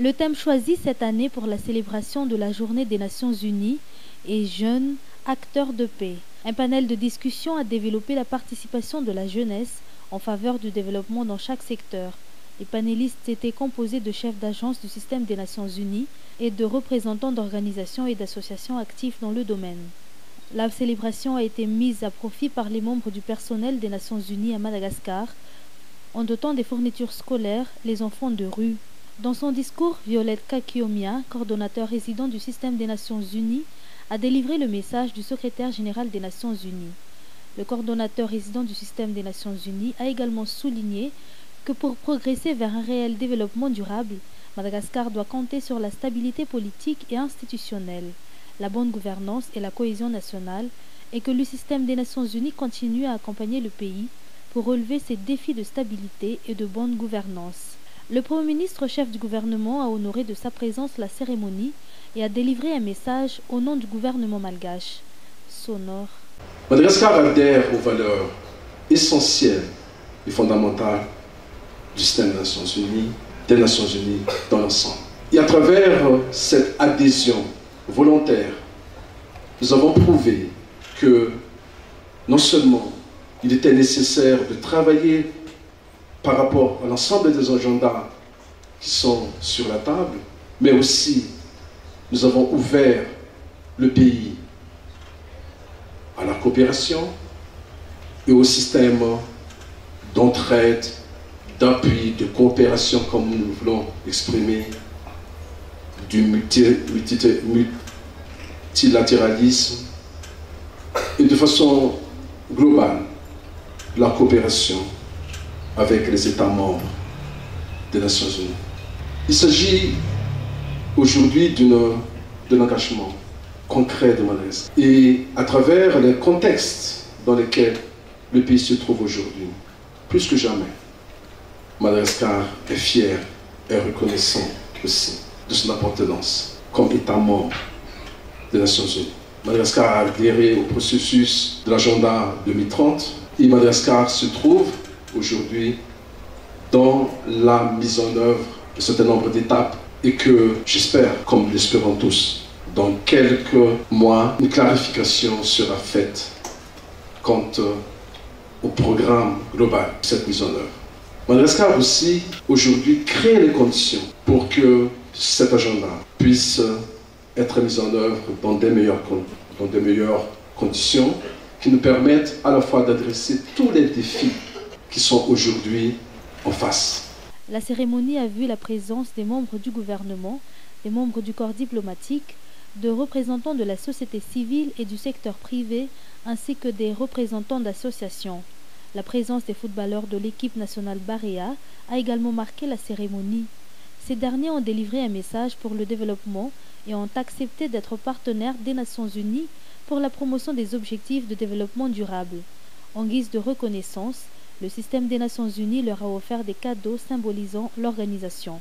Le thème choisi cette année pour la célébration de la Journée des Nations Unies est Jeunes, acteurs de paix. Un panel de discussion a développé la participation de la jeunesse en faveur du développement dans chaque secteur. Les panélistes étaient composés de chefs d'agence du système des Nations Unies et de représentants d'organisations et d'associations actives dans le domaine. La célébration a été mise à profit par les membres du personnel des Nations Unies à Madagascar en dotant des fournitures scolaires les enfants de rue. Dans son discours, Violette Kakiomia, coordonnateur résident du système des Nations Unies, a délivré le message du secrétaire général des Nations Unies. Le coordonnateur résident du système des Nations Unies a également souligné que pour progresser vers un réel développement durable, Madagascar doit compter sur la stabilité politique et institutionnelle, la bonne gouvernance et la cohésion nationale, et que le système des Nations Unies continue à accompagner le pays pour relever ces défis de stabilité et de bonne gouvernance. Le Premier ministre chef du gouvernement a honoré de sa présence la cérémonie et a délivré un message au nom du gouvernement malgache. Sonore. Madagascar adhère aux valeurs essentielles et fondamentales du système des Nations Unies dans l'ensemble. Et à travers cette adhésion volontaire, nous avons prouvé que non seulement il était nécessaire de travailler par rapport à l'ensemble des agendas qui sont sur la table, mais aussi nous avons ouvert le pays à la coopération et au système d'entraide, d'appui, de coopération, comme nous voulons exprimer, du multilatéralisme et de façon globale, la coopération avec les États membres des Nations Unies. Il s'agit aujourd'hui d'un engagement concret de Madagascar. Et à travers les contextes dans lesquels le pays se trouve aujourd'hui, plus que jamais, Madagascar est fier et reconnaissant aussi de son appartenance comme État membre des Nations Unies. Madagascar a adhéré au processus de l'agenda 2030 et Madagascar se trouve aujourd'hui dans la mise en œuvre d'un certain nombre d'étapes et que j'espère, comme nous l'espérons tous, dans quelques mois, une clarification sera faite quant au programme global de cette mise en œuvre. Madagascar aussi, aujourd'hui, crée les conditions pour que cet agenda puisse être mis en œuvre dans des meilleures conditions qui nous permettent à la fois d'adresser tous les défis qui sont aujourd'hui en face. La cérémonie a vu la présence des membres du gouvernement, des membres du corps diplomatique, de représentants de la société civile et du secteur privé, ainsi que des représentants d'associations. La présence des footballeurs de l'équipe nationale Barea a également marqué la cérémonie. Ces derniers ont délivré un message pour le développement et ont accepté d'être partenaires des Nations Unies pour la promotion des objectifs de développement durable. En guise de reconnaissance, le système des Nations Unies leur a offert des cadeaux symbolisant l'organisation.